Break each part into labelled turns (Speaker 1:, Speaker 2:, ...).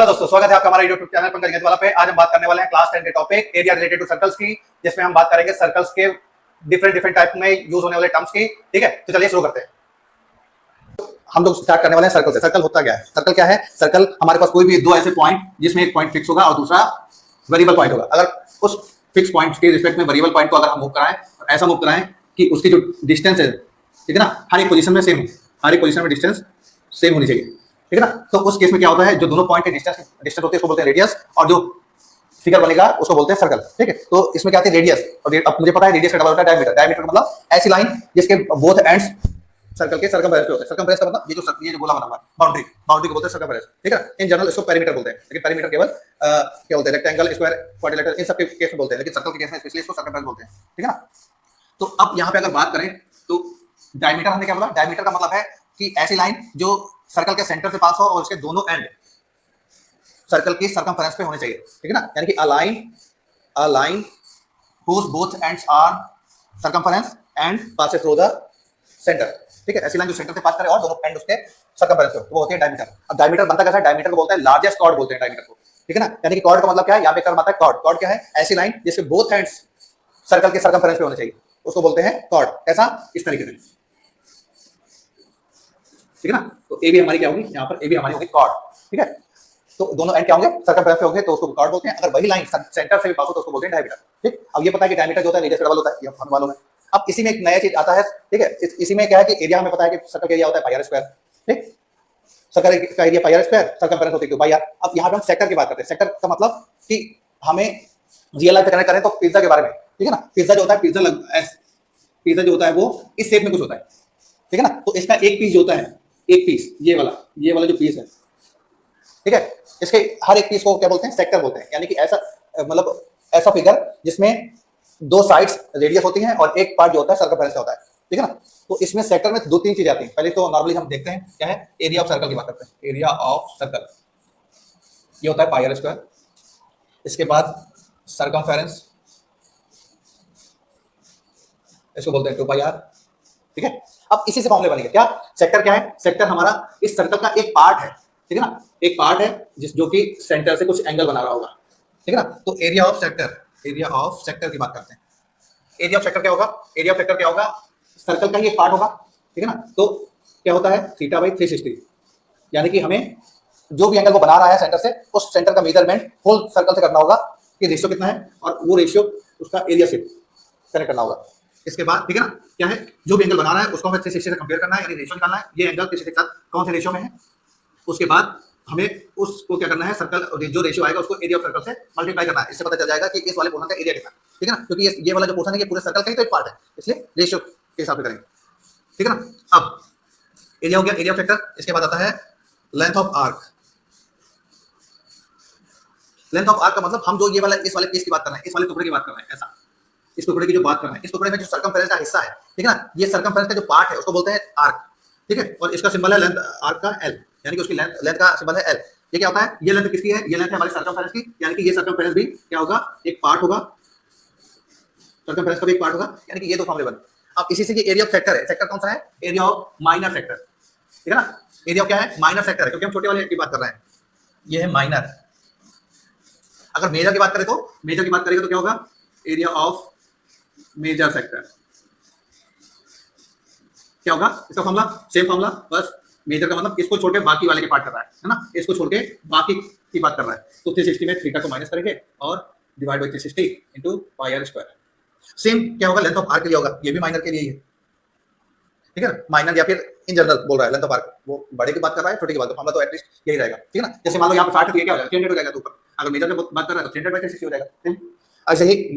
Speaker 1: Hello दोस्तों, स्वागत है आपका हमारे YouTube चैनल पंकज गेंदवाला पे। आज हम बात करने वाले हैं क्लास 10 के topic area related to circles की, जिसमें हम बात करेंगे सर्कल्स के डिफरेंट टाइप में यूज होने वाले टर्म्स की। ठीक है, तो चलिए शुरू करते हैं। हम लोग स्टार्ट करने वाले हैं सर्कल से। सर्कल होता क्या है? सर्कल क्या है? सर्कल हमारे पास कोई भी दो ऐसे पॉइंट जिसमें एक पॉइंट फिक्स होगा और दूसरा वेरिएबल पॉइंट होगा। अगर उस फिक्स पॉइंट के रिस्पेक्ट में वेरिएबल पॉइंट को अगर हम मूव कराएं, ऐसा मूव कराएं कि उसकी जो डिस्टेंस है, ठीक है ना, हर एक पोजीशन में सेम हो, हर एक पोजीशन में डिस्टेंस सेम होनी चाहिए, ठीक है ना। तो उस केस में क्या होता है, जो दोनों पॉइंट के डिस्टेंस होते हैं उसको बोलते हैं रेडियस, और जो फिगर बनेगा उसको बोलते हैं सर्कल। ठीक है, तो इसमें क्या आती है? रेडियस। और अब मुझे पता है रेडियस का डबल होता है डायमीटर। डायमीटर का मतलब ऐसी लाइन जिसके बोथ एंड्स सर्कल के सर्कमफेरेंस पे होते हैं। सर्कमफेरेंस का मतलब ये जो गोला बना हुआ है, बाउंड्री को बोलते हैं सर्कमफेरेंस। ठीक है, इन जनरल इसको पेरीमीटर बोलते हैं, लेकिन पेरीमीटर केवल क्या बोलते हैं, रेक्टेंगल, स्क्वायर, क्वाड्रिलेटरल, इन सब के केस में बोलते हैं, लेकिन सर्कल के केस में स्पेशली इसको सर्कमफेरेंस बोलते हैं। ठीक है ना। तो अब यहाँ पे अगर बात करें तो डायमीटर हमने क्या बोला? डायमीटर का मतलब है कि ऐसी लाइन जो सर्कल के सेंटर से पास हो और उसके दोनों एंड सर्कल की सर्कमफेरेंस पे होने चाहिए। ठीक है ना, यानी कि a line whose both ends are circumference and passes through the center। ठीक है, ऐसी लाइन जो सेंटर से पास करे और दोनों एंड उसके सर्कमफेरेंस पे हो, तो वो होती है डायमीटर। अब डायमीटर बनता कैसा है? डायमीटर को बोलते हैं लार्जेस्ट कॉर्ड बोलते हैं डायमीटर को। ठीक है ना, यानी कि कॉर्ड का मतलब क्या है? यहाँ पे टर्म आता है कॉर्ड। कॉर्ड क्या है? ऐसी लाइन जिसके बोथ एंड्स सर्कल के सर्कमफेरेंस पे होने चाहिए, उसको बोलते हैं कॉर्ड। ऐसा इस तरीके से, ठीक है ना। तो ए भी हमारी क्या होगी? यहाँ पर ए भी हमारी होगी कॉर्ड। ठीक है, तो दोनों एंड क्या होंगे? सर्कमफेरेंस पे होंगे, तो उसको कॉर्ड बोलते हैं। अगर वही लाइन सेंटर से भी पास हो तो उसको बोलते हैं डायमीटर। ठीक, अब ये पता है कि डायमीटर जो होता है रेडियस का डबल होता है, ये हम मालूम है। अब इसी में एक नया चीज आता है। ठीक है, इसी में क्या है कि एरिया हमें पता है कि सर्कल का एरिया होता है पाई आर स्क्वायर। ठीक, सर्कल का area pi r square, circumference होती है पाई आर। अब यहाँ पे हम सेक्टर की बात करते हैं। सेक्टर का मतलब कि हमें रियल लाइफ पे कनेक्ट करें तो पिज्जा के बारे में। ठीक है ना, पिज्जा जो होता है, पिज्जा जो होता है वो इस शेप में कुछ होता है। ठीक है ना, तो इसका एक पीस जो होता है, एक पीस ये वाला जो पीस है, ठीक है, इसके हर एक पीस को क्या बोलते हैं? सेक्टर बोलते हैं। यानी कि ऐसा मतलब ऐसा फिगर जिसमें दो साइड्स रेडियस होती हैं और एक पार्ट जो होता है सर्कमफेरेंस का होता है। ठीक है ना, तो इसमें सेक्टर में दो तीन चीजें आती हैं। पहले तो नॉर्मली हम देखते हैं क्या है, एरिया ऑफ सर्कल की बात करते हैं। एरिया ऑफ सर्कल ये होता है पाई आर स्क्वायर। इसके बाद सर्कमफेरेंस, इसको बोलते हैं 2 पाई आर। ठीक है, अब इसी से फॉर्मूले बनेंगे। क्या सेक्टर क्या है? सेक्टर हमारा इस सर्कल का एक पार्ट है। ठीक है ना, एक पार्ट है जो कि सेंटर से कुछ एंगल बना रहा होगा। ठीक है ना, तो एरिया ऑफ सेक्टर की बात करते हैं। एरिया ऑफ सेक्टर क्या होगा? एरिया ऑफ सेक्टर क्या होगा? सर्कल का ही एक पार्ट होगा। ठीक है ना, तो क्या होता है? थीटा बाई 360, यानी कि हमें जो भी एंगल वो बना रहा है सेंटर से, उस सेंटर का मेजरमेंट होल सर्कल से करना होगा कि रेशियो कितना है, और वो रेशियो उसका एरिया से कनेक्ट करना होगा। इसके बाद ठीक है ना, क्या है, जो भी एंगल बना रहा है उसको हमें 360 से कंपेयर करना है, यानी रेशियो निकालना है, ये एंगल 360 के साथ कौन से रेशियो में है। उसके बाद हमें उसको क्या करना है, सर्कल जो रेशियो आएगा उसको एरिया ऑफ सर्कल से मल्टीप्लाई करना है। इससे पता चल जाएगा कि इस वाले पोर्शन का एरिया कितना है। ठीक है ना, क्योंकि ये वाला जो पोर्शन है ये पूरे सर्कल का ही तो एक पार्ट है, इसलिए रेशियो के हिसाब से करेंगे। ठीक है ना, अब एरिया हो गया, एरिया ऑफ सेक्टर। इसके बाद आता है length of arc. Length of arc का मतलब हम जो ये वाला इस वाले पीस की बात कर रहे हैं, इस वाले टुकड़े की बात कर रहे हैं, ऐसा इस टुकड़े की जो बात कर रहे हैं, इस टुकड़े में जो सर्कमफेरेंस का हिस्सा है, ठीक है ना, ये सर्कमफेरेंस का जो पार्ट है उसको बोलते हैं आर्क। ठीक है, और इसका सिंबल है लेंथ आर्क का एल, यानी कि उसकी लेंथ का सिंबल है एल। ये क्या होता है? ये लेंथ किसकी है? ये लेंथ है हमारी सर्कमफेरेंस की, यानी कि ये सर्कमफेरेंस भी क्या होगा? एक पार्ट होगा, सर्कमफेरेंस का भी एक पार्ट होगा, यानी कि ये दो फॉर्मूले बन। अब इसी से ये एरिया ऑफ सेक्टर है। सेक्टर कौन सा है? Area of minor sector. ठीक है ना, एरिया क्या है? माइनर सेक्टर है, क्योंकि हम छोटे वाले की बात कर रहे हैं। ये है माइनर। अगर मेजर की बात करें तो मेजर की बात करेंगे तो क्या होगा? Area of major sector. क्या होगा इसका फॉर्मूला? सेम फॉर्मूला, बस मेजर का मतलब इसको छोड़ के बाकी वाले के पार्ट कर रहा है ना, इसको छोड़ के बाकी की बात कर रहा है। तो 360 में थीटा को माइनस करेंगे और divide by 360 into pi r square. Same क्या होगा? लेंथ ऑफ आर्क के लिए होगा, ये भी माइनर के लिए ही है। ठीक है, माइनर या फिर इन जनरल बोल रहा है लेंथ ऑफ आर्क, वो बड़े की बात कर रहा है, छोटे की बात, तो फॉर्मूला तो एटलीस्ट यही रहेगा। ठीक है ना, जैसे मान लो यहाँ पे 60 है तो ये क्या हो जाएगा? 300 हो जाएगा। तो ऊपर अगर मेजर की बात कर रहा है तो 300 बाई 360 हो जाएगा। ऐसे ही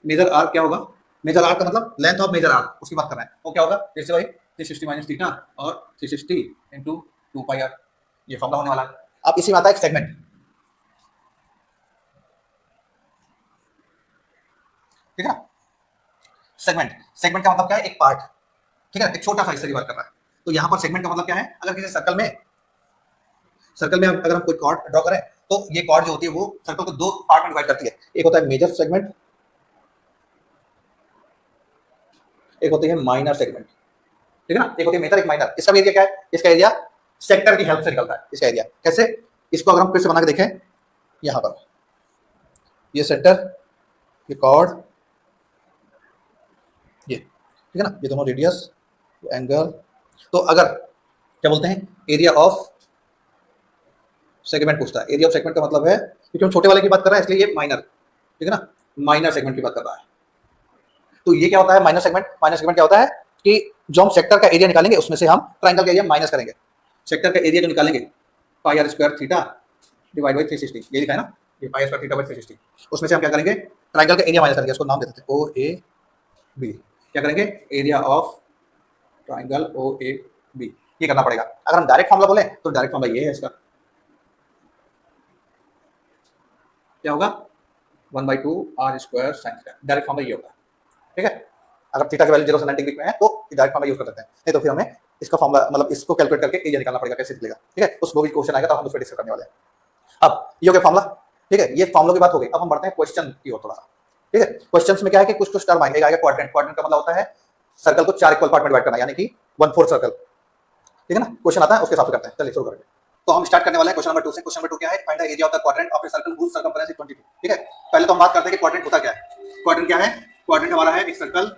Speaker 1: मेजर आर्क क्या होगा? मेजर आर्क का मतलब लेंथ ऑफ मेजर आर्क, उसकी बात कर रहे हैं। वो क्या होगा? जैसे भाई 360 माइनस थीटा और 360 इनटू 2 पाई आर, ये फॉर्मूला होने वाला है। अब इसी में आता है सेगमेंट। ठीक है ना, सेगमेंट का मतलब क्या है? एक पार्ट। ठीक है, एक छोटा सा हिस्से की बात कर रहा है। तो यहाँ पर सेगमेंट का मतलब क्या है? अगर किसी सर्कल में अगर हम कोई कॉर्ड ड्रॉ करें तो ये कॉर्ड जो होती है वो सर्कल को दो पार्ट में डिवाइड करती है। एक होता है मेजर सेगमेंट, एक होती है माइनर सेगमेंट। ठीक है ना, एक होती है मेजर, एक माइनर। इसका भी एरिया क्या है? इसका एरिया सेक्टर की हेल्प से निकलता है इसका एरिया। कैसे? इसको अगर हम फिर से बना के देखें, यहां पर ये सेक्टर, ये कॉर्ड, ये ठीक है ना, ये दोनों रेडियस, एंगल। तो अगर क्या बोलते हैं, एरिया ऑफ सेगमेंट पूछता है। एरिया ऑफ सेगमेंट का मतलब है, क्योंकि हम छोटे वाले की बात कर रहे हैं इसलिए ये माइनर, ठीक है ना, माइनर सेगमेंट की बात कर रहा है। तो ये क्या होता है माइनर सेगमेंट? माइनर सेगमेंट क्या होता है कि जो हम सेक्टर का एरिया निकालेंगे उसमें से हम ट्राइंगल का एरिया माइनस करेंगे। सेक्टर का एरिया जो निकालेंगे pi r square theta divide by 360, ये लिखा है ना, ये पाई स्क्वायर थीटा बाई 360, उसमें से हम क्या करेंगे, ट्राइंगल का एरिया माइनस करेंगे। उसको नाम दे देते हैं ओ ए बी। क्या करेंगे, area of triangle O A B, ये करना पड़ेगा। अगर हम डायरेक्ट फॉर्मूला बोले तो डायरेक्ट फॉर्मूला ये है इसका, क्या होगा, 1/2 r square sine theta. Direct formula ये होगा, ठीक है। अगर थीटा की वैल्यू 0 से 90 के बीच में है तो डायरेक्ट फॉर्मूला यूज कर सकते हैं, नहीं तो फिर हमें इसका फॉर्मूला मतलब इसको कैलकुलेट करके एरिया निकालना पड़ेगा, कैसे निकलेगा, ठीक है। उस वो भी क्वेश्चन आएगा तो हम उस पर डिस्कस करने वाले हैं। अब ये हो गया फॉर्मूला, ठीक है, ये फॉर्मूला की बात हो गई। अब हम बढ़ते हैं क्वेश्चन की ओर थोड़ा, ठीक है। क्वेश्चंस में क्या है कि कुछ कुछ टर्म आएंगे। आएगा क्वाड्रेंट। क्वाड्रेंट का मतलब होता है सर्कल को 4 इक्वल पार्ट में डिवाइड करना, यानी कि 1/4 सर्कल, ठीक है ना। क्वेश्चन आता है उसके हिसाब से करते हैं। चलिए शुरू करेंगे। तो हम स्टार्ट करने वाले हैं क्वेश्चन नंबर 2 से। क्वेश्चन नंबर 2 क्या है, find the area of the quadrant of a circle whose circumference is 22, ठीक है। पहले तो हम बात करते हैं कि क्वाड्रेंट होता क्या है। क्वाड्रेंट क्या है, क्वाड्रेंट हमारा है एक सर्कल,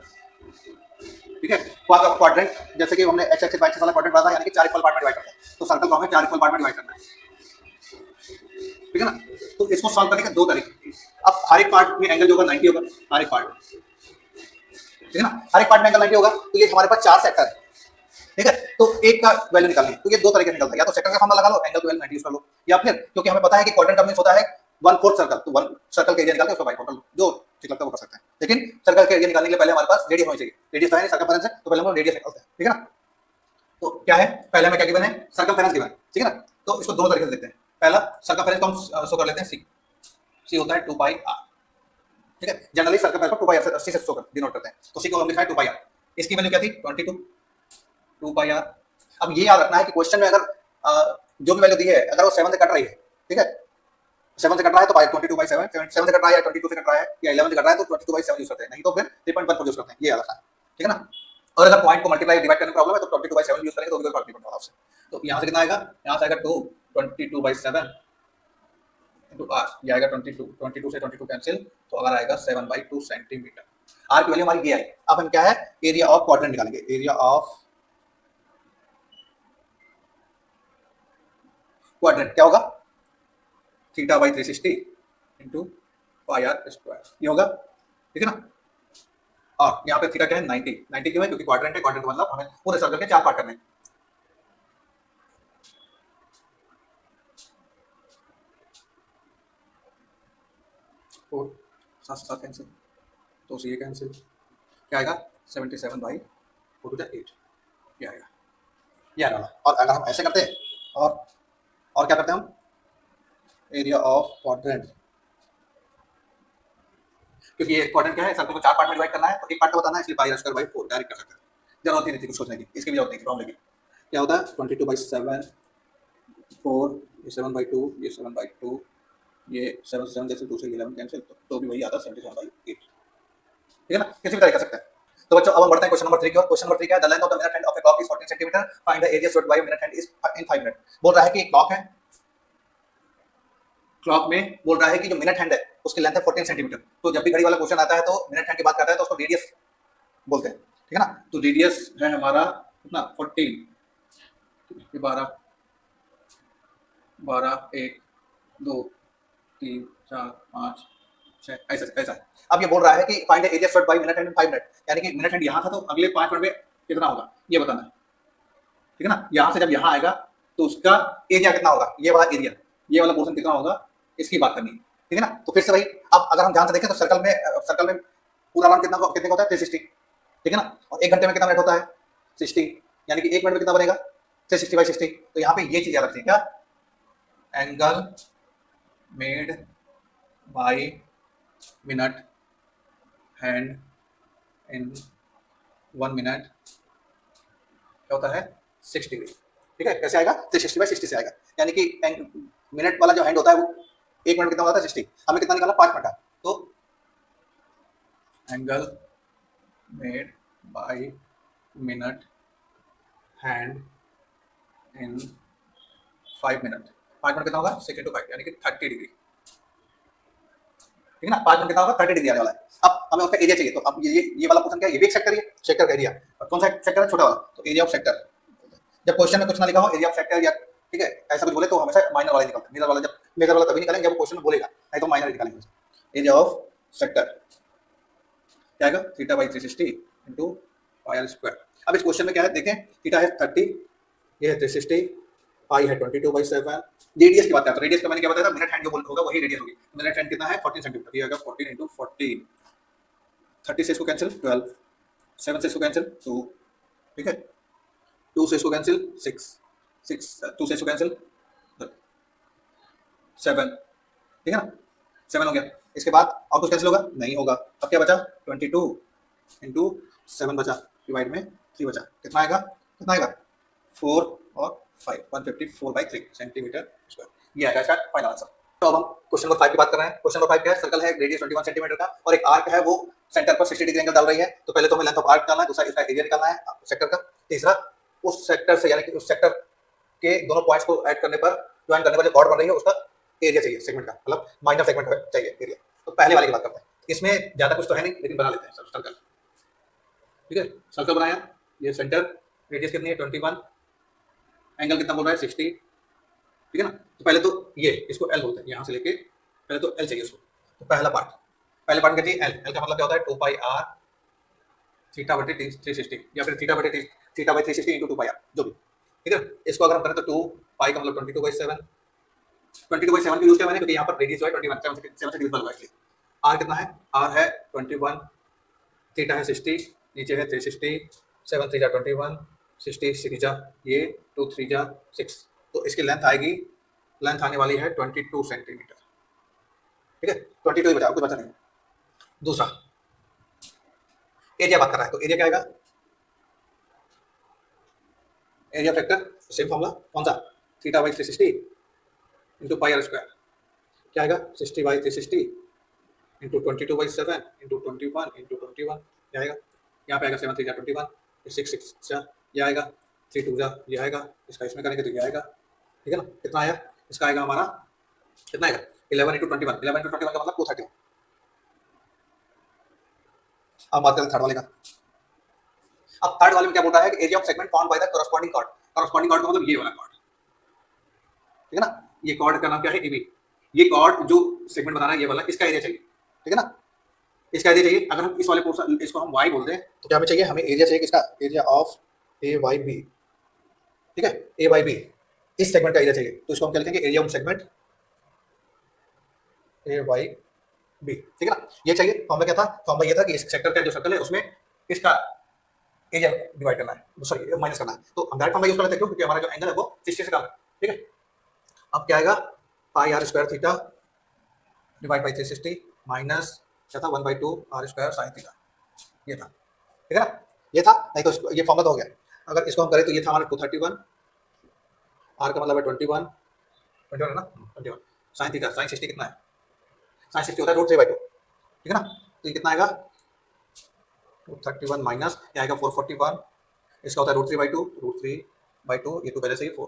Speaker 1: ठीक है। क्वाड्रेंट जैसे कि हमने एक्स एक्सिस वाई एक्सिस वाला क्वाड्रेंट पढ़ा था, यानी कि 4 इक्वल पार्ट में डिवाइड करते हैं। तो सर्कल को हमें 4 इक्वल पार्ट में डिवाइड करना है, ठीक है ना। तो इसको सॉल्व करने के दो तरीके। अब हर एक पार्ट में एंगल जो होगा 90 होगा, हर एक पार्ट, ठीक है ना, हर एक पार्ट में एंगल 90 होगा। तो ये हमारे पास 4 सेक्टर है, ठीक है। तो एक का वैल्यू निकालनी है तो ये दो तरीके से निकलता है, या तो सेक्टर का फॉर्मूला लगा लो, एंगल की वैल्यू 90 यूज कर लो, या फिर क्योंकि हमें पता है कि क्वाड्रेंट का मींस होता है 1/4 सर्कल, तो 1 सर्कल का एरिया निकाल के उसको बाई टोटल जो ठीक लगता है वो कर सकते हैं। लेकिन सर्कल का एरिया निकालने के लिए पहले हमारे पास रेडियस होनी चाहिए। रेडियस है सर्कमफरेंस है, तो पहले हम रेडियस निकालते हैं, ठीक है ना। तो क्या है, पहले हमें क्या गिवन है, सर्कमफरेंस गिवन, ठीक है ना। तो इसको दोनों तरीके से देखते हैं। पहला सर्कमफरेंस को हम शो कर लेते हैं सी। सी होता है 2 पाई आर, ठीक है। जनरली सर्कमफरेंस को 2 पाई आर से शो कर डिनोट करते हैं। तो सी को हम लिखा है 2 पाई आर। इसकी वैल्यू क्या थी 22, 2 पाई आर। अब ये याद रखना है कि क्वेश्चन में अगर जो भी वैल्यू दी है अगर वो 7 से कट रही है, ठीक है, 7 से कट रहा है तो 22/7, 7 से कट रहा है या 22 से कट रहा है या 11 से कट रहा है तो 22/7 यूज करते हैं, नहीं तो फिर 3.14 यूज करते हैं, ये याद रखना है, ठीक है ना। और अगर पॉइंट को मल्टीप्लाई डिवाइड करने में प्रॉब्लम है तो 22/7 यूज करेंगे तो भी कोई फर्क नहीं पड़ता आपसे। तो यहाँ से कितना आएगा, यहाँ से आएगा 2 22/7 इनटू आर, ये आएगा 22, 22 से 22 कैंसिल, तो अगर आएगा 7/2 सेंटीमीटर। आर की वैल्यू हमारी ये आई। अब हम क्या है, एरिया ऑफ क्वाड्रेंट निकालेंगे। एरिया ऑफ क्वाड्रेंट क्या होगा, theta by 360 into pi r square, ये होगा, ठीक है ना। और यहाँ पे थीटा क्या है 90, 90 क्यों है, क्योंकि क्वाड्रेंट है। क्वाड्रेंट मतलब हमें पूरे सर्कल के 4 पार्ट करने हैं। और 7 से 7 कैंसिल, तो ये कैंसिल, क्या आएगा 77/4 ये आएगा, ये आएगा। और अगर हम ऐसे करते हैं और क्या करते हैं हम, एरिया ऑफ क्वाड्रेंट, क्योंकि ये क्वाड्रेंट क्या है, सर्कल को 4 पार्ट में डिवाइड करना है तो एक पार्ट का बताना है, इसलिए पाई आर स्क्वायर बाई 4 डायरेक्ट कर सकते हैं। जरूरत ही नहीं थी कुछ सोचने की, इसकी भी जरूरत नहीं थी फॉर्मूले की। क्या होता है 22/7 4, ये 7/2, ये 7/2, ये 7 से 7 जैसे 2 से 11 कैंसिल, तो भी वही आता है 77/8, ठीक है ना। किसी भी तरह कर सकते हैं। तो बच्चों अब हम बढ़ते हैं क्वेश्चन नंबर 3 की ओर। क्वेश्चन नंबर 3 क्या है, the length of the minute hand of a clock is 14 centimetre, find the area served by a minute hand is in 5 minute. बोल रहा है कि एक क्लॉक है, क्लॉक में बोल रहा है कि जो मिनट हैंड है उसकी लेंथ है 14 सेंटीमीटर। तो जब भी घड़ी वाला क्वेश्चन आता है तो मिनट हैंड की बात करता है तो उसको रेडियस बोलते हैं, ठीक है ना। तो रेडियस है हमारा कितना 14, 12 12 1 2 3 4 5 6 ऐसा ऐसा है। अब ये बोल रहा है कि find the area served by minute hand in 5 minute, यानी कि मिनट हैंड यहाँ था तो अगले 5 मिनट में कितना होगा ये बताना है, ठीक है ना। यहाँ से जब यहाँ आएगा तो उसका एरिया कितना होगा, ये वाला एरिया, ये वाला पोर्शन कितना होगा, इसकी बात करनी है, ठीक है ना। तो फिर से भाई अब अगर हम ध्यान से देखें तो सर्कल में पूरा राउंड कितने का होता है 360, ठीक है ना। और 1 घंटे में कितना मिनट होता है 60, यानी कि 1 मिनट में कितना बनेगा 360/60। तो यहाँ पे ये चीज याद रखनी है, क्या, angle made by minute hand in 1 minute क्या होता है 6 डिग्री, ठीक है। कैसे आएगा 360/60 से आएगा, यानी कि मिनट वाला जो हैंड होता है वो 1 मिनट कितना होता है 60, हमें कितना निकालना 5 मिनट का। तो angle made by minute hand in 5 minute, 5 minute कितना होगा 6 into 5 यानी कि 30 डिग्री, ठीक है ना। 5 मिनट कितना होगा 30 डिग्री आने वाला है। अब हमें उसका एरिया चाहिए, तो अब ये वाला पोर्शन क्या है, ये भी एक सेक्टर ही है, सेक्टर का एरिया। और कौन सा सेक्टर है, छोटा वाला, तो एरिया ऑफ सेक्टर। जब क्वेश्चन में कुछ ना लिखा हो एरिया ऑफ सेक्टर या ठीक है ऐसा कुछ बोले तो हमेशा माइनर वाला निकलता है, मेजर वाला, जब मेजर वाला तभी निकालेंगे जब क्वेश्चन में बोलेगा, नहीं तो माइनर निकालेंगे। एरिया ऑफ सेक्टर क्या आएगा, theta by 360 into pi r square. अब इस क्वेश्चन में क्या है देखें, थीटा है 30, ये है 360, पाई है 22/7। रेडियस की बात करते हैं, रेडियस का मैंने क्या बताया था, मिनट हैंड जो होगा वही रेडियस होगी। मिनट हैंड कितना है 14 सेंटीमीटर, ये आएगा 14 इंटू 14, 30 से इसको कैंसिल 12, 7 से इसको कैंसिल 2, ठीक है, 2 से इसको कैंसिल 6, 2 से इसको कैंसिल 7, ठीक है ना, 7 हो गया। इसके बाद और कुछ कैंसिल होगा नहीं होगा। अब क्या बचा 22 इंटू 7 बचा, डिवाइड में 3 बचा, कितना आएगा 4 और 5, 154/3 सेंटीमीटर स्क्वायर। ये आएगा इसका फाइनल आंसर। तो अब हम क्वेश्चन नंबर 5 की बात कर रहे हैं। क्वेश्चन नंबर 5 क्या है, सर्कल है, रेडियस 21 सेंटीमीटर का और एक आर्क है, वो सेंटर पर 60 डिग्री एंगल डाल रही है। तो पहले तो हमें लेंथ ऑफ आर्क निकालना है, दूसरा इसका एरिया निकालना है सेक्टर का, तीसरा उस सेक्टर से यानी कि उस सेक्टर के दोनों पॉइंट्स को ऐड करने पर, ज्वाइन करने पर जो कॉर्ड बन रही है उसका एरिया चाहिए, सेगमेंट का, मतलब माइनर सेगमेंट चाहिए एरिया। तो पहले वाले की बात करते हैं, इसमें ज्यादा कुछ तो है नहीं लेकिन बना लेते हैं सर्कल, ठीक है। सर्कल बनाया, ये सेंटर, रेडियस कितनी है 21, एंगल कितना बोल रहा है 60, ठीक है ना। तो पहले तो ये इसको एल बोलते हैं, यहाँ से लेके पहले तो एल चाहिए उसको। तो पहले पार्ट क्या चाहिए, एल का मतलब क्या होता है 2 पाई आर थीटा बटे 360 या फिर theta by 360 into 2 pi r, जो भी, ठीक है। इसको अगर हम करें तो 2 पाई का मतलब 22/7, 22/7 का यूज किया मैंने क्योंकि यहाँ पर रेडियस है 21, 7 से डिविजिबल होगा इसलिए। आर कितना है, आर है 21, थीटा है 60, नीचे है 360, 7 3 जा 21, 60 6 जा ये 2 3 जा 6, तो इसकी लेंथ आने वाली है 22 सेंटीमीटर, ठीक है। 22 ही बचा, कुछ बचा नहीं। दूसरा एरिया बात कर रहा है, तो एरिया क्या आएगा, एरिया फैक्टर सेम फॉर्मूला, कौन सा, theta by 360 into pi r square, क्या आएगा 60/360 इंटू 22/7 इंटू 21 इंटू 21, क्या आएगा, यहाँ पे आएगा 7 3 जा 21, 6 6 जा ये आएगा, 3 2 जा ये आएगा, इसका इसमें करेंगे तो ये आएगा, ठीक है ना। कितना आया, इसका आएगा हमारा कितना आएगा 11 इंटू 21, 11 इंटू 21 का मतलब 230। अब बात करें थर्ड वाले का। अब थर्ड वाले में क्या बोल रहा है, area of segment found by the corresponding chord. Corresponding chord का मतलब ये वाला कॉर्ड, ठीक है ना। ये कॉर्ड का नाम क्या है एबी, ये कॉर्ड जो सेगमेंट बना रहा है ये वाला, इसका एरिया चाहिए, ठीक है ना, इसका एरिया चाहिए। अगर हम इस वाले पोर्शन इसको हम y बोल दें तो क्या हमें चाहिए, हमें एरिया चाहिए किसका, area of A Y B, ठीक है, ए वाई बी, इस सेगमेंट का एरिया चाहिए। तो इसको हम क्या लिखेंगे, area of segment A Y B, ठीक है ना। ये चाहिए। फॉर्मूला क्या था, फॉर्मूला ये था कि इस सेक्टर का जो सर्कल है उसमें इसका एरिया डिवाइड करना है, सॉरी माइनस करना है। तो हम डायरेक्ट फॉर्मूला यूज कर लेते हैं, क्यों, क्योंकि हमारा जो एंगल है वो 60 से कम है, ठीक है। अब क्या आएगा, pi r square theta divide by 360 minus क्या था 1/2 आर स्क्वायर साइन थीटा, ये था, ठीक है ना। ये था, नहीं तो इसको ये फॉर्मूला तो हो गया। अगर इसको हम करें तो ये था हमारा 231, आर का मतलब है 21 है ना, 21 साइन थीटा, साइन 60 कितना है, साइन 60 होता है √3/2, ठीक है ना। तो ये कितना आएगा 231 माइनस क्या आएगा 441, इसका होता है √3/2, ये तो पहले से ही 4,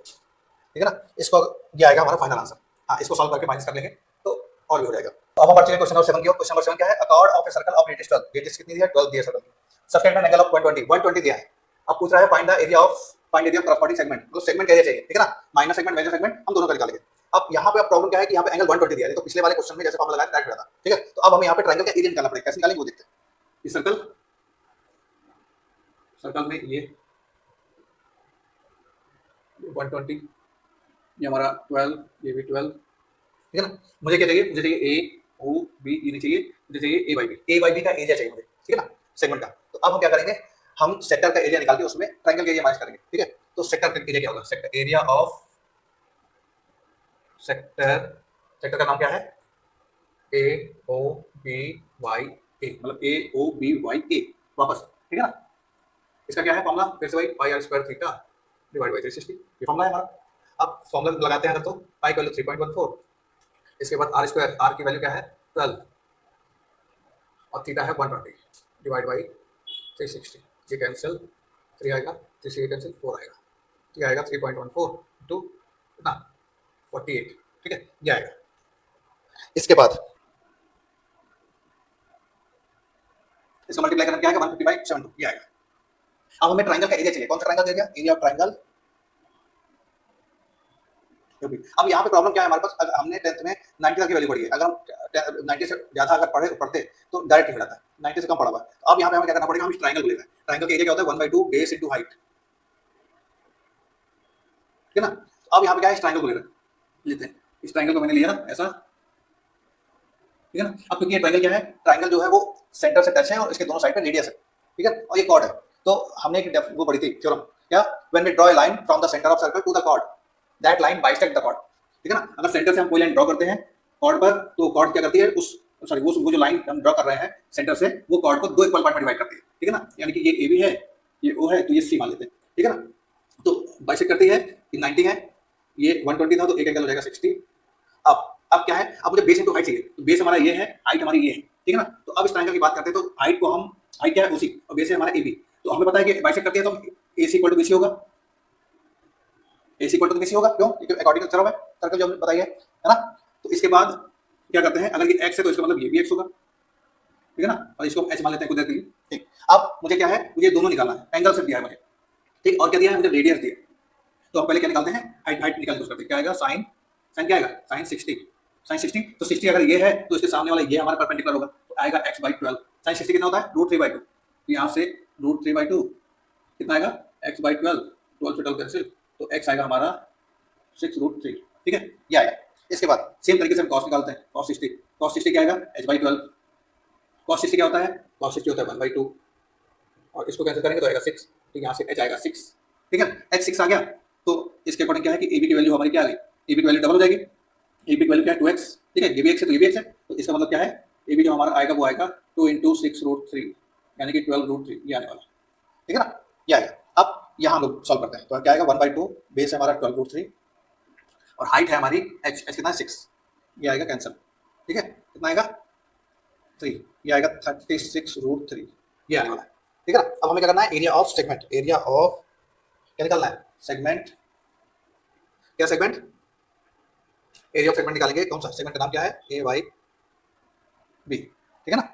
Speaker 1: ठीक है ना। इसको ये आएगा हमारा फाइनल आंसर। हाँ, इसको सॉल्व करके माइनस कर लेंगे तो और भी हो जाएगा। तो अब हम बढ़ते हैं क्वेश्चन नंबर 7 की ओर। क्वेश्चन नंबर 7 क्या है, अ cord of a circle of radius 12, radius कितनी दी है 12 दी है सर्कल की, सबटेंडेड एंगल ऑफ 120 दिया है। अब पूछ रहा है find the area of corresponding segment, मतलब सेगमेंट का एरिया चाहिए, ठीक है ना। माइनर सेगमेंट मेजर सेगमेंट हम दोनों का निकालेंगे। अब यहाँ पे अब प्रॉब्लम क्या है कि यहाँ पे एंगल 120 दिया है, तो पिछले वाले क्वेश्चन में जैसे फॉर्मूला लगाया डायरेक्ट था, ठीक है। तो अब हमें यहाँ पे ट्रायंगल का एरिया निकालना पड़ेगा, कैसे निकालेंगे वो देखते हैं। इस सर्कल में ये 120, ये हमारा 12, ये भी 12, ठीक है ना। मुझे क्या चाहिए, मुझे चाहिए ए ओ बी, ये नहीं चाहिए, मुझे चाहिए ए वाई बी का एरिया चाहिए मुझे, ठीक है ना, सेगमेंट का। तो अब हम क्या करेंगे, हम सेक्टर का एरिया निकाल के उसमें ट्रायंगल का एरिया माइनस करेंगे, ठीक है। तो सेक्टर का एरिया क्या होगा, सेक्टर एरिया ऑफ सेक्टर का नाम क्या है, ए ओ बी वाई ए, मतलब ए ओ बी वाई ए वापस, ठीक है ना। इसका क्या है फॉर्मूला, फिर से भाई pi r square theta divide by 360, ये फॉर्मूला है हमारा। अब फॉर्मूला लगाते हैं अगर तो पाई का वैल्यू 3.14, इसके बाद आर स्क्वायर, आर की वैल्यू क्या है 12 और थीटा है 120 डिवाइड बाई 360, ये कैंसिल 3 आएगा, 3 से कैंसिल 4 आएगा, तो ये आएगा 3.14 इंटू कितना 48, ठीक है, ये आएगा। इसके बाद इसका मल्टीप्लाई करना क्या आएगा, 150/72, ये आएगा। अब हमें ट्राइंगल का एरिया चाहिए। कौन सा triangle area, area of triangle. अब यहाँ पे प्रॉब्लम क्या है हमारे पास, अगर हमने 10th में 90 तक की वैल्यू पढ़ी है, अगर हम 90 से ज्यादा अगर पढ़ते तो डायरेक्ट निकल आता है, 90 से कम पढ़ा हुआ। तो अब यहाँ पे हमें क्या करना पड़ेगा, हम इस ट्राइंगल को लेना है। ट्राइंगल का एरिया क्या होता है, 1/2 बेस इंटू हाइट, ठीक है ना। अब यहाँ पे क्या है, इस ट्राइंगल को लेते हैं। इस ट्राइंगल को मैंने लिया ना ऐसा, ठीक है ना। अब क्योंकि ये ट्राइंगल क्या है, ट्राइंगल जो है वो सेंटर से टच है और इसके दोनों साइड पे रेडियस है, ठीक है, और ये कॉर्ड है। तो हमने एक वो पढ़ी थी थ्योरम, क्या, when we draw a line from the centre of circle to the chord, that line bisect the chord, ठीक है ना। अगर सेंटर से हम कोई लाइन ड्रॉ करते हैं कॉर्ड पर, तो कॉर्ड क्या करती है, उस सॉरी वो जो लाइन हम ड्रॉ कर रहे हैं सेंटर से, वो कॉर्ड को दो इक्वल पार्ट में डिवाइड करती है, ठीक है ना। यानी कि ये ए बी है, ये ओ है, तो ये सी मान लेते हैं, ठीक है ना। तो बाइसेक्ट करती है, ये 90 है, ये 120 था, तो एक एंगल हो जाएगा 60। अब क्या है, अब मुझे बेस इंटू हाइट चाहिए, तो बेस हमारा ये है, हाइट हमारी ये है, ठीक है ना। तो अब इस ट्रायंगल की बात करते हैं, तो हाइट को हम, हाइट क्या है उसी, और बेस है हमारा ए बी। तो हमें पता है कि बाइसेक्ट करती है तो ए सी इक्वल टू बी सी होगा, ए सी इक्वल टू बी सी होगा, क्यों, क्योंकि अकॉर्डिंग टू थ्योरम है, सर्कल जो हमने बताई है ना। तो इसके बाद क्या करते हैं, अगर ये एक्स है तो इसका मतलब ये भी एक्स होगा, ठीक है ना, और इसको एच मान लेते हैं कुदरती, ठीक। अब मुझे क्या है, मुझे दोनों निकालना है, एंगल से दिया है मुझे, ठीक, और क्या दिया है मुझे, रेडियस दिया है। तो हम पहले क्या निकालते हैं, हाइट, हाइट निकालने की कोशिश करते हैं। क्या आएगा, साइन, साइन क्या आएगा, साइन 60, साइन 60, तो 60 अगर ये है तो इसके सामने वाला ये हमारा परपेंडिकुलर होगा, तो आएगा x/12। साइन 60 कितना होता है, √3/2, तो यहाँ से √3/2 कितना आएगा, x/12, 12 से 12 कैंसिल, तो x आएगा हमारा 6√3, ठीक है, ये आएगा। इसके बाद सेम तरीके से हम cos निकालते हैं, cos 60, cos 60 क्या आएगा, h/12, cos 60 क्या होता है, cos 60 होता है 1/2, और इसको कैंसिल करेंगे तो आएगा 6, ठीक, यहाँ से h आएगा 6, ठीक है, h 6 आ गया। तो इसके अकॉर्डिंग क्या है कि AB की वैल्यू हमारी क्या आ गई, AB की वैल्यू डबल हो जाएगी, AB की वैल्यू क्या है 2x, ठीक है, ये भी x है तो ये भी x है, तो इसका मतलब क्या है, AB जो हमारा आएगा वो आएगा 2 × 6√3, यानी कि 12√3, ये आने वाला, ठीक है ना, ये आएगा। अब यहाँ हम लोग सॉल्व करते हैं, तो क्या आएगा, 1/2 बेस है हमारा 12√3, और हाइट है हमारी h, h कितना है 6, ये आएगा कैंसिल, ठीक है, कितना आएगा 3, ये आएगा 36√3, ये आने वाला है, ठीक है ना। अब हमें क्या करना है, area of segment, area of क्या निकालना है, सेगमेंट, क्या सेगमेंट, एरिया ऑफ सेगमेंट निकालेंगे। कौन सा सेगमेंट का नाम क्या है, ए वाई बी, ठीक है ना,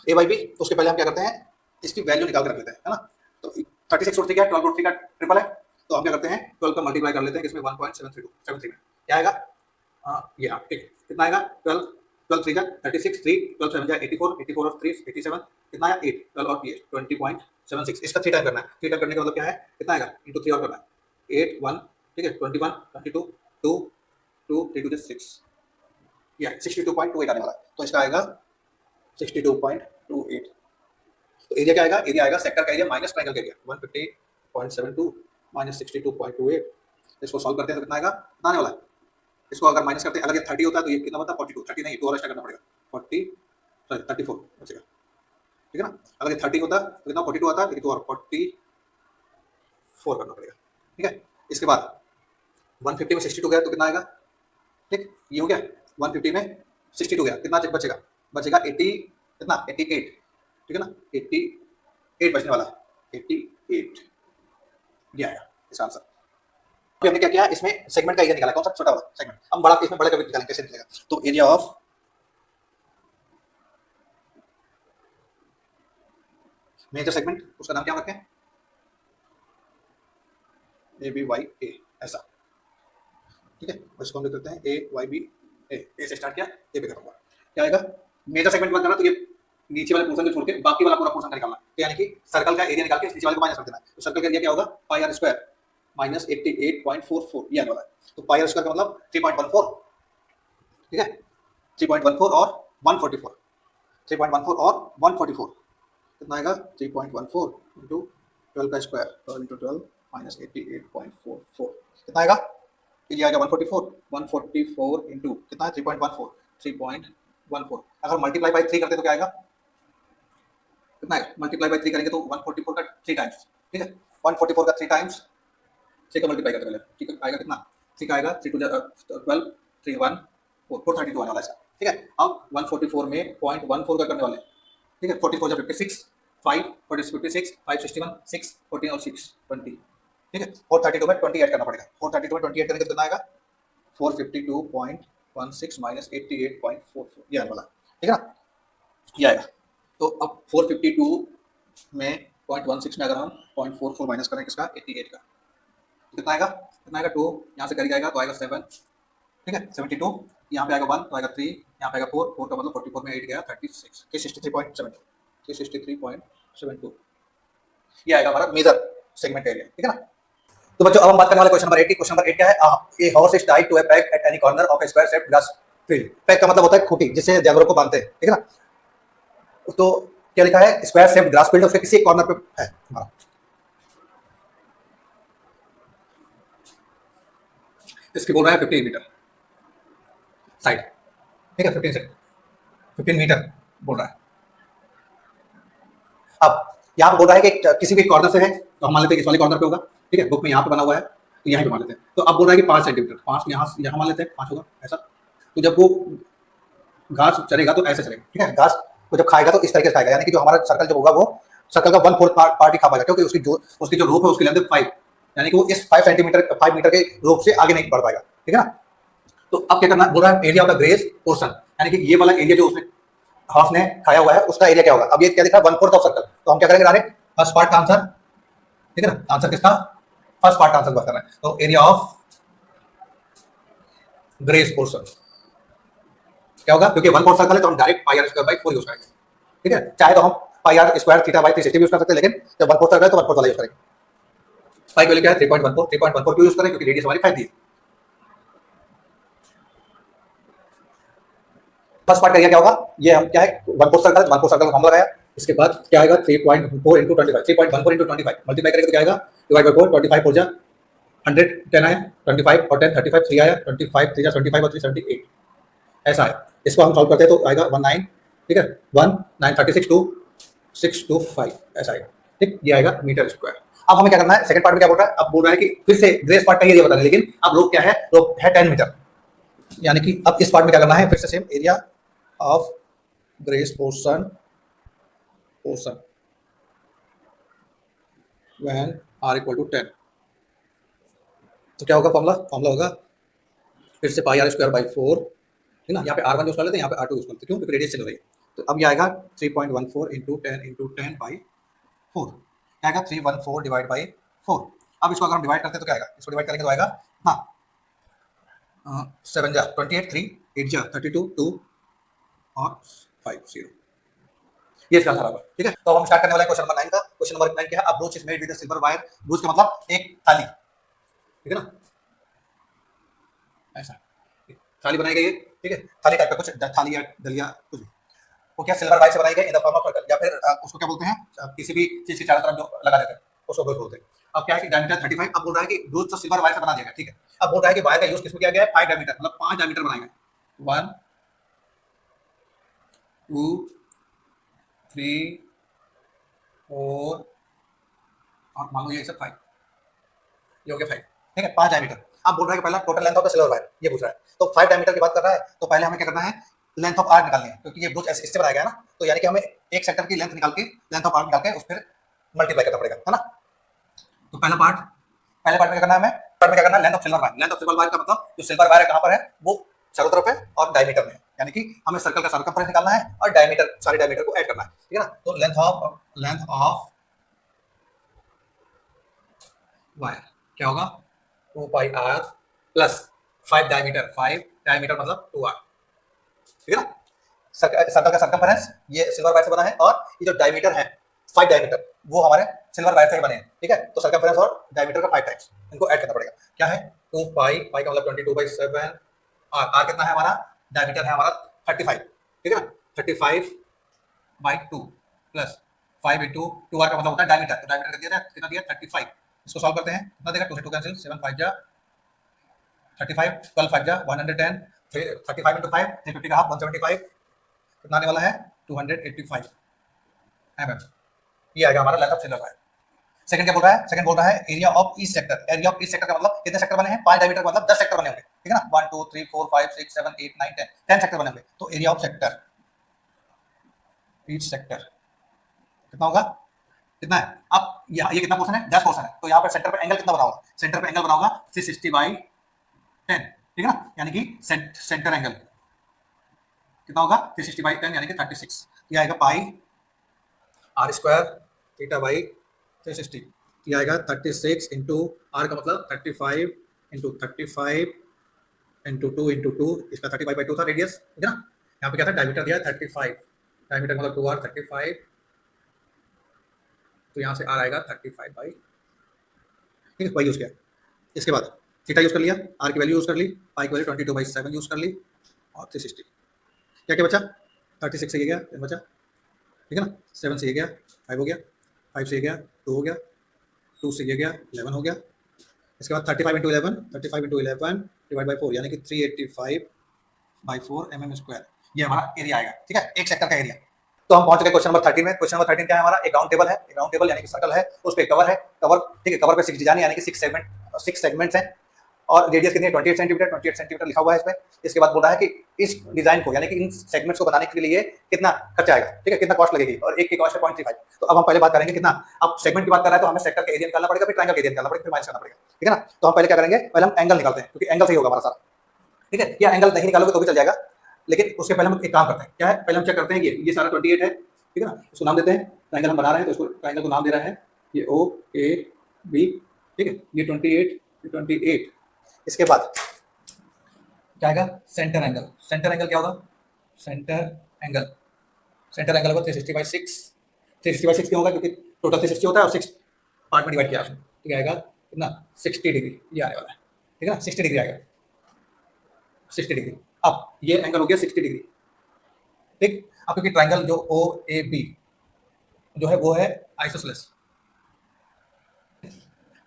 Speaker 1: ए वाई बी। तो उसके पहले हम क्या करते हैं, इसकी वैल्यू निकाल कर रख लेते हैं, है ना। तो 36√3 क्या है, 12√3 का ट्रिपल है, तो हम क्या करते हैं 12 का मल्टीप्लाई कर लेते हैं, इसमें 1.73 में क्या आएगा, ये हाँ, ठीक, कितना आएगा, 12, 12 3 36, 3 12 7 84, 84 और 3 87, कितना आया 8, 12 और 20.76, इसका 3 टाइम करना है। 3 टाइम करने का मतलब क्या है, कितना आएगा, इंटू 3 और करना है, 8 1, ठीक है, 21 22 2 2 3 2 6, या 62.28 आने वाला है, तो इसका आएगा 62.28। तो एरिया क्या आएगा, एरिया आएगा सेक्टर का एरिया माइनस ट्रायंगल का एरिया, 150.72 माइनस 62.28। इसको सॉल्व करते हैं तो कितना आएगा, कितना आने वाला है, इसको अगर माइनस करते हैं, अगर ये 30 होता है तो ये कितना बनता है 42, 30 नहीं, 2 और एक्स्ट्रा करना पड़ेगा, 40 सॉरी 34 बचेगा, ठीक है ना। अगर ये 30 होता तो कितना 42 आता है, लेकिन 2 और 44 करना पड़ेगा, ठीक है। इसके बाद 150 में 62 गया तो कितना आएगा, ठीक, ये हो गया, 150 में 62 गया, कितना बचेगा, बचेगा 80, कितना 88, ठीक है ना, 88 बचने वाला है, 88, ये आया इसका आंसर। अभी हमने क्या किया, इसमें सेगमेंट का एरिया निकाला, कौन सा, छोटा वाला सेगमेंट। हम बड़ा, इसमें बड़े का भी निकालेंगे, कैसे निकलेगा, तो एरिया ऑफ मेजर सेगमेंट, उसका नाम क्या रखें, ए बी वाई ए, ऐसा, ठीक है, इसको हम लिख देते हैं ए वाई बी ए से स्टार्ट किया, ए पे खत्म हुआ, क्या आएगा, मेजर सेगमेंट की बात करना, तो ये नीचे वाले पोर्शन को छोड़ के बाकी वाला पूरा पोर्शन निकालना है, तो यानी कि सर्कल का एरिया निकाल के नीचे वाले को माइनस कर देना है। तो सर्कल का एरिया क्या होगा, पाई आर स्क्वायर माइनस 88.44, ये आने वाला है। तो पाई आर स्क्वायर का मतलब 3.14, ठीक है, 3.14 और 144, 3.14 और 144 कितना आएगा, 3.14 इंटू 12 का स्क्वायर, 12 इंटू 12 माइनस 88.44 कितना आएगा, ये आएगा 144, 144 इंटू कितना है 3.14, 3.14, अगर मल्टीप्लाई बाई 3 करते तो क्या आएगा, कितना आएगा, मल्टीप्लाई बाई 3 करेंगे तो 144 का 3 टाइम्स, ठीक है, 144 का 3 टाइम्स, 3 का मल्टीप्लाई करते पहले, ठीक है, आएगा कितना, 3 का आएगा 3 2 12, 3 1 4 432 आने वाला है, ठीक है। अब 144 में 0.14 का करने वाले, ठीक है, 44 जा 56, 5 56, 5 61, 6 14 और 6 20, ठीक है, 432 में 20 ऐड करना पड़ेगा, 432 में 20 ऐड करेंगे तो कितना आएगा 452.16 माइनस 88.44 ये आने वाला, ठीक है ना, ये आएगा। तो अब 452 में 0.16 में अगर हम 0.44 माइनस करें किसका 88 का, कितना आएगा, कितना आएगा 2, यहाँ से करके आएगा तो आएगा 7, ठीक है 72, यहाँ पे आएगा 1 तो आएगा 3, यहाँ पे आएगा 4, 4 का मतलब 44 में 8 गया 36, 363.72, 363.72 ये आएगा हमारा मेजर सेगमेंट एरिया, ठीक है ना। तो बच्चों अब हम बात करने वाले क्वेश्चन नंबर 8 की। क्वेश्चन नंबर 8 क्या है, a horse is tied to a peg at any corner of a square shaped grass field. Peg का मतलब होता है खूंटी जिससे जानवरों को बांधते हैं, ठीक है ना। तो क्या लिखा है, स्क्वायर शेप्ड ग्रास फील्ड, उसके किसी कॉर्नर पे है हमारा, इसकी बोल रहा है 15 मीटर साइड, ठीक है 15 मीटर बोल रहा है। अब यहाँ पे बोल रहा है कि किसी भी कॉर्नर से है तो हम मान लेते हैं इस वाले कॉर्नर पे होगा, ठीक है, बुक में यहाँ पे बना हुआ है तो यहीं पे मान लेते हैं। तो अब बोल रहा है कि 5 सेंटीमीटर, 5 यहाँ मान लेते हैं, 5 होगा ऐसा। तो जब वो घास चलेगा तो ऐसे चलेगा, ठीक है, घास को जब खाएगा तो इस तरीके से खाएगा, यानी कि जो हमारा सर्कल जो होगा वो सर्कल का 1/4 पार्ट ही खा पाएगा, क्योंकि उसकी जो रूप है उसकी लेंथ 5, यानी कि वो इस 5 सेंटीमीटर 5 मीटर के रूप से आगे नहीं बढ़ पाएगा, ठीक है ना। तो अब क्या करना बोल रहा है, area of the grace portion, यानी कि ये वाला एरिया जो उसने हॉर्स ने खाया हुआ है उसका एरिया क्या होगा। अब ये क्या लिखा है 1/4 ऑफ सर्कल, तो हम क्या करेंगे डायरेक्ट फर्स्ट पार्ट का आंसर, ठीक है ना, आंसर किसका, फर्स्ट पार्ट का आंसर बात कर रहे हैं। तो एरिया ऑफ ग्रेस पोर्शन क्या होगा, क्योंकि 1/4 सर्कल है तो हम direct pi r square by 4 use करेंगे, ठीक है। चाहे तो हम pi r square theta by 360 use कर सकते हैं, लेकिन जब 1/4 सर्कल है तो 1/4 वाला यूज करेंगे। पाई की वैल्यू क्या है 3.14, 3.14 क्यों यूज करें, क्योंकि रेडियस हमारी 5 दी है। फर्स्ट पार्ट का एरिया क्या होगा, ये हम क्या है 1/4 सर्कल, 1/4 सर्कल हम लगाया, इसके बाद क्या आएगा 3.4 into 25, 3.14 into 25 मल्टीप्लाई करेंगे तो क्या आएगा, डिवाइड बाय 4, 25 हो जा 100, 10 आया 25 और 10 35, 3 आया 25, 3 75 और 3 78 ऐसा है। इसको हम सॉल्व करते हैं तो आएगा 19, ठीक है 1936 टू 625 ऐसा आएगा, ठीक, ये आएगा मीटर स्क्वायर। अब हमें क्या करना है, सेकंड पार्ट में क्या बोल रहा है, अब बोल रहा है कि फिर से ग्रेस पार्ट का एरिया बताना है, लेकिन अब रोक क्या है, रोक है 10 मीटर, यानी कि अब इस पार्ट में क्या करना है, फिर से same area of grace portion when r equal to 10, तो क्या होगा फॉर्मूला होगा फिर से पाई आर स्क्वायर बाई 4, ठीक ना, यहाँ पे r1 यूज कर लेते हैं, यहाँ पे r2 यूज कर लेते हैं, क्यों, क्योंकि रेडियस चल रही है। तो अब ये आएगा 3.14 into 10 by 4, क्या आएगा 314 डिवाइड बाई 4। अब इसको अगर हम डिवाइड करते हैं तो क्या आएगा, इसको डिवाइड करेंगे तो आएगा हाँ 7 जा 28, 3 8 जा 32, 2 और 5 0, ये इसका आंसर होगा, ठीक है। तो हम स्टार्ट करने वाले हैं क्वेश्चन नंबर 9 का। क्वेश्चन नंबर 9 क्या है, a brooch is made with a silver wire, brooch का मतलब एक थाली, ठीक है ना, ऐसा थाली बनाई गई है, ठीक है, थाली टाइप का कुछ, थाली या दलिया कुछ भी, वो क्या सिल्वर वायर से बनाई गई in the form of circle, या फिर उसको क्या बोलते हैं, किसी भी चीज के चारों तरफ जो लगा देते हैं उसको ब्रूच बोलते हैं। अब क्या है कि डायमीटर 35, अब बोल रहा है कि ब्रूच तो सिल्वर वायर से बना दिया गया, ठीक है। अब बोल रहा है कि वायर का यूज किसमें किया गया है, 5 डायमीटर, मतलब 5 डायमीटर बनाए गए, 1 2 3 4 और मान लो ये सब 5, ये हो गया 5, ठीक है 5 डायमीटर। अब बोल रहा है कि पहला total length of the silver wire ये पूछ रहा है, तो 5 डायमीटर की बात कर रहा है, तो पहले हमें क्या करना है, लेंथ ऑफ आर्क निकालनी है, क्योंकि ये ब्रूच इससे बनाया गया है ना, तो यानी कि हमें एक सेक्टर की लेंथ निकाल के लेंथ ऑफ आर्क निकाल के उस पर मल्टीप्लाई करना पड़ेगा, है ना। तो पहले पार्ट में क्या करना है, हमें पार्ट में क्या करना है, length of silver wire, length of silver wire का मतलब जो सिल्वर वायर है कहां पर है, वो चारों तरफ है और डायमीटर में है, यानी कि हमें सर्कल का सर्कमफ्रेंस निकालना है और डायमीटर सारे डायमीटर को ऐड करना है, ठीक है ना। तो लेंथ ऑफ वायर क्या होगा 2 पाई r प्लस 5 डायमीटर, 5 डायमीटर मतलब 2r, ठीक है ना। सर्कल का सर्कमफ्रेंस ये सिल्वर वायर से बना है और ये जो डायमीटर है 5 डायमीटर वो हमारे सिल्वर वायर से ही बने हैं, ठीक है। तो सर्कमफ्रेंस और डायमीटर का 5 टाइम्स इनको ऐड करना पड़ेगा, क्या है 2 पाई का मतलब 22/7 r कितना है हमारा, डायमीटर है हमारा 35, ठीक है ना, 35/2 प्लस 5 into 2r का मतलब होता है डायमीटर, तो डायमीटर कितना दिया 35, इसको सॉल्व करते हैं, कितना देगा 2 से 2 कैंसिल, 7 5 जा 35, 12 5 जा 110, 35 into 5 350 का हाफ 175, कितना आने वाला है 285 mm, ये आएगा हमारा length of silver wire. Second क्या बोल रहा है, सेकंड बोल रहा है area of each sector, area of each sector का मतलब कितने सेक्टर बने हैं, 5 डायमीटर का मतलब 10 सेक्टर बने होंगे, ठीक है ना, 1 2 3 4 5 6 7 8 9 10 सेक्टर बने होंगे। तो area of sector each sector कितना होगा, कितना है, अब ये कितना पोर्शन है, 10 पोर्शन है, तो यहाँ पर सेंटर पे एंगल कितना बना होगा, सेंटर पे एंगल बना होगा 360/10, ठीक है ना, यानी कि सेंटर एंगल कितना होगा 360/10 यानी कि 36, ये आएगा pi r square theta by 360, ये आएगा 36 इंटू आर का मतलब 35 इंटू 35 इंटू 2 इंटू 2, इसका 35/2 था रेडियस, ठीक है ना। यहाँ पे क्या था, डायमीटर दिया 35, डायमीटर मतलब 2r 35, तो यहाँ से आर आएगा 35 बाई, ठीक है, वही यूज़ किया। इसके बाद थीटा यूज़ कर लिया, आर की वैल्यू यूज़ कर ली, पाई की वैल्यू 22/7 यूज़ कर ली, और 360 क्या क्या बचा, 36 से ये गया 10 बचा, ठीक है ना, 7 से ये गया 5 हो गया, 5 से ये गया 2 हो गया, 2 से ये गया 11 हो गया, इसके बाद 35 इंटू 11 डिवाइड बाई 4 यानी कि 385/4 mm², ये हमारा एरिया आएगा, ठीक है, एक सेक्टर का एरिया। तो हम पहुंच गए क्वेश्चन नंबर 13 में। क्वेश्चन नंबर 13 क्या है हमारा, एक राउंड टेबल है, एक राउंड टेबल यानी कि सर्कल है, उस पे कवर है, कवर, ठीक है, कवर पे 6 डिजाइन यानी कि 6 सेगमेंट्स हैं, और रेडियस कितनी है 28 सेंटीमीटर, 28 सेंटीमीटर लिखा हुआ है इसमें। इसके बाद बोल रहा है कि इस डिजाइन को यानी कि इन सेगमेंट्स को बनाने के लिए कितना खर्चा आएगा, ठीक है, कितना कॉस्ट लगेगी, और एक की कॉस्ट है 0.35। तो अब हम पहले बात करेंगे कितना, अब सेगमेंट की बात कर रहा है तो हमें सेक्टर का एरिया निकालना पड़ेगा, फिर ट्रायंगल का एरिया निकालना पड़ेगा, फिर माइनस करना पड़ेगा, ठीक है ना। तो हम पहले क्या करेंगे, पहले हम एंगल निकालते हैं, क्योंकि एंगल सही होगा हमारा सारा, ठीक है, या एंगल नहीं निकालोगे तो भी चल जाएगा, लेकिन उसके पहले हम एक काम करते हैं, क्या है, पहले हम चेक करते हैं कि ये सारा 28 है, ठीक है ना, इसको नाम देते हैं, ट्रायंगल हम बना रहे हैं तो इसको ट्रायंगल को नाम दे रहे हैं, ये ओ ए बी, ठीक है, ये 28। इसके बाद क्या आएगा, सेंटर एंगल। सेंटर एंगल क्या होगा, सेंटर एंगल होगा 360/6। 360/6 क्यों होगा, क्योंकि टोटल 360 होता है और 6 पार्ट में डिवाइड किया उसने, ठीक है, आएगा कितना 60 डिग्री, ये आने वाला है, ठीक है ना, 60 डिग्री आएगा, 60 डिग्री। अब ये एंगल हो गया 60 डिग्री, ठीक। अब क्योंकि ट्रायंगल जो ओ ए बी जो है वो है आइसोसेलेस,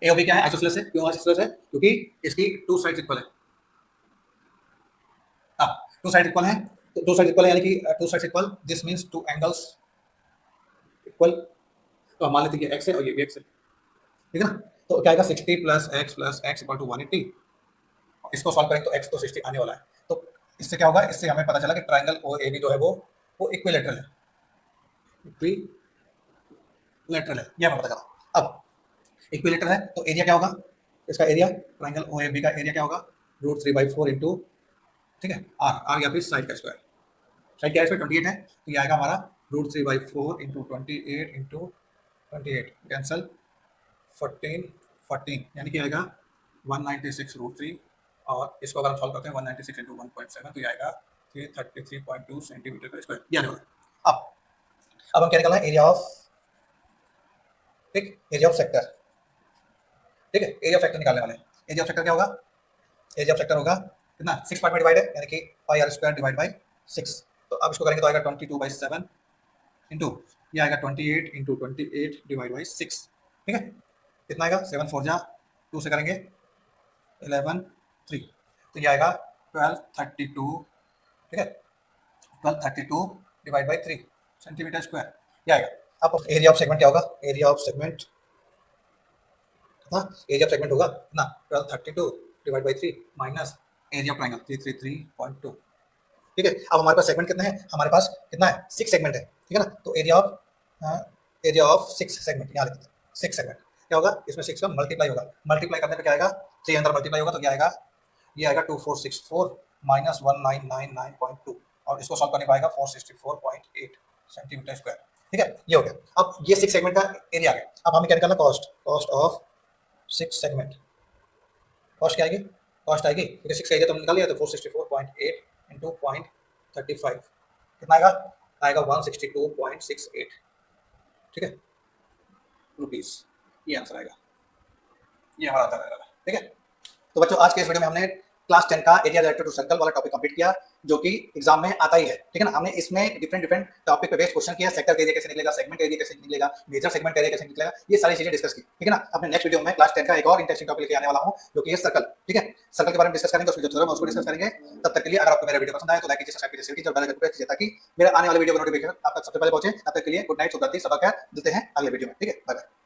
Speaker 1: ए और बी क्या है, आइसोसेलेस है। क्यों आइसोसेलेस है, क्योंकि इसकी 2 साइड्स इक्वल है, हाँ 2 साइड इक्वल है, तो 2 साइड इक्वल है यानी कि 2 sides equal, this means 2 angles equal. तो हम मान लेते हैं कि x है और ये भी x है, ठीक है ना। तो क्या आएगा 60 + x = 180, इसको सॉल्व करेंगे तो x तो 60 आने वाला है। तो इससे क्या होगा, इससे हमें पता चला कि ट्रायंगल ओ ए बी जो है वो इक्विलेटरल है, इक्विलेटरल है, ये हमें पता चला। अब इक्विलेटरल है तो एरिया क्या होगा, इसका area triangle O A B का एरिया क्या होगा, √3/4 इंटू, ठीक है, आर या फिर साइड का स्क्वायर, साइड क्या है इसमें 28 है, तो ये आएगा हमारा √3/4 इंटू 28 इंटू 28 कैंसल 14 यानी कि आएगा 196√3, और इसको अगर हम सॉल्व करते हैं 196 इंटू 1.7 तो ये आएगा 333.2 सेंटीमीटर का स्क्वायर, ये आने वाला। अब हम क्या निकालना है, एरिया ऑफ, ठीक, एरिया ऑफ सेक्टर, ठीक है, एरिया ऑफ सेक्टर निकालने वाले हैं। एरिया ऑफ सेक्टर क्या होगा, एरिया ऑफ सेक्टर होगा कितना, 6 पार्ट में डिवाइड है यानी कि πr² डिवाइड बाई 6। तो अब इसको करेंगे तो आएगा 22/7 इंटू ये आएगा 28 इंटू 28 डिवाइड बाई 6, ठीक है, कितना आएगा 7 4 जा 2 से करेंगे 11 3, तो ये आएगा 1232, ठीक है, 1232 डिवाइड बाई 3 सेंटीमीटर स्क्वायर, ये आएगा। अब एरिया ऑफ सेगमेंट क्या होगा, एरिया ऑफ सेगमेंट, हाँ एरिया ऑफ सेगमेंट होगा ना 1232 divide by 3 minus area of triangle 333.2, ठीक है। अब हमारे पास सेगमेंट कितने हैं, हमारे पास कितना है 6 सेगमेंट है, ठीक है ना। तो एरिया ऑफ 6 सेगमेंट यहाँ लिखते हैं, 6 सेगमेंट क्या होगा, इसमें 6 का मल्टीप्लाई होगा, मल्टीप्लाई करने पे क्या आएगा, 3 अंदर मल्टीप्लाई होगा तो क्या आएगा, ये आएगा 2464 माइनस 1999.2, और इसको सॉल्व करने पाएगा 464.8 सेंटीमीटर स्क्वायर, ठीक है, ये हो गया। अब ये 6 सेगमेंट का एरिया आ गया। अब हमें क्या निकालना, कॉस्ट ऑफ 6 सेगमेंट, कॉस्ट क्या आएगी, कॉस्ट आएगी क्योंकि 6 का एरिया तो निकाल लिया, तो 464.8 इंटू 0.35 कितना आएगा, आएगा 162.68, ठीक है, रुपीस, ये आंसर आएगा, ये हमारा आंसर आएगा, ठीक है। तो बच्चों आज के इस वीडियो में हमने क्लास 10 का एरिया रिलेटेड टू सर्कल वाला टॉपिक कंप्लीट किया, जो कि एग्जाम में आता ही है, ठीक है ना। हमने इसमें डिफरेंट टॉपिक पे बेस्ड क्वेश्चन किया, सेक्टर का एरिया कैसे निकलेगा, सेगमेंट एरिया कैसे निकलेगा, मेजर सेगमेंट एरिया कैसे निकलेगा, ये सारी चीजें डिस्कस की, ठीक है ना। अपने नेक्स्ट वीडियो में क्लास 10 का एक और इंटरेस्टिंग टॉपिक लेके आने वाला हूं, जो कि है सर्कल, ठीक है, सर्कल के बारे में डिस्कस करेंगे, उसमें जो थ्योरम है उसको डिस्कस करेंगे। तब तक के लिए अगर आपको मेरा वीडियो पसंद आए तो लाइक कीजिए, सब्सक्राइब कीजिए, शेयर कीजिए और बेल आइकन प्रेस कीजिए ताकि मेरे आने वाले वीडियो का नोटिफिकेशन आप तक सबसे पहले पहुंचे। तब तक के लिए गुड नाइट, शुभ रात्रि, सबका ख्याल, मिलते हैं अगले वीडियो में, ठीक है, बाय बाय।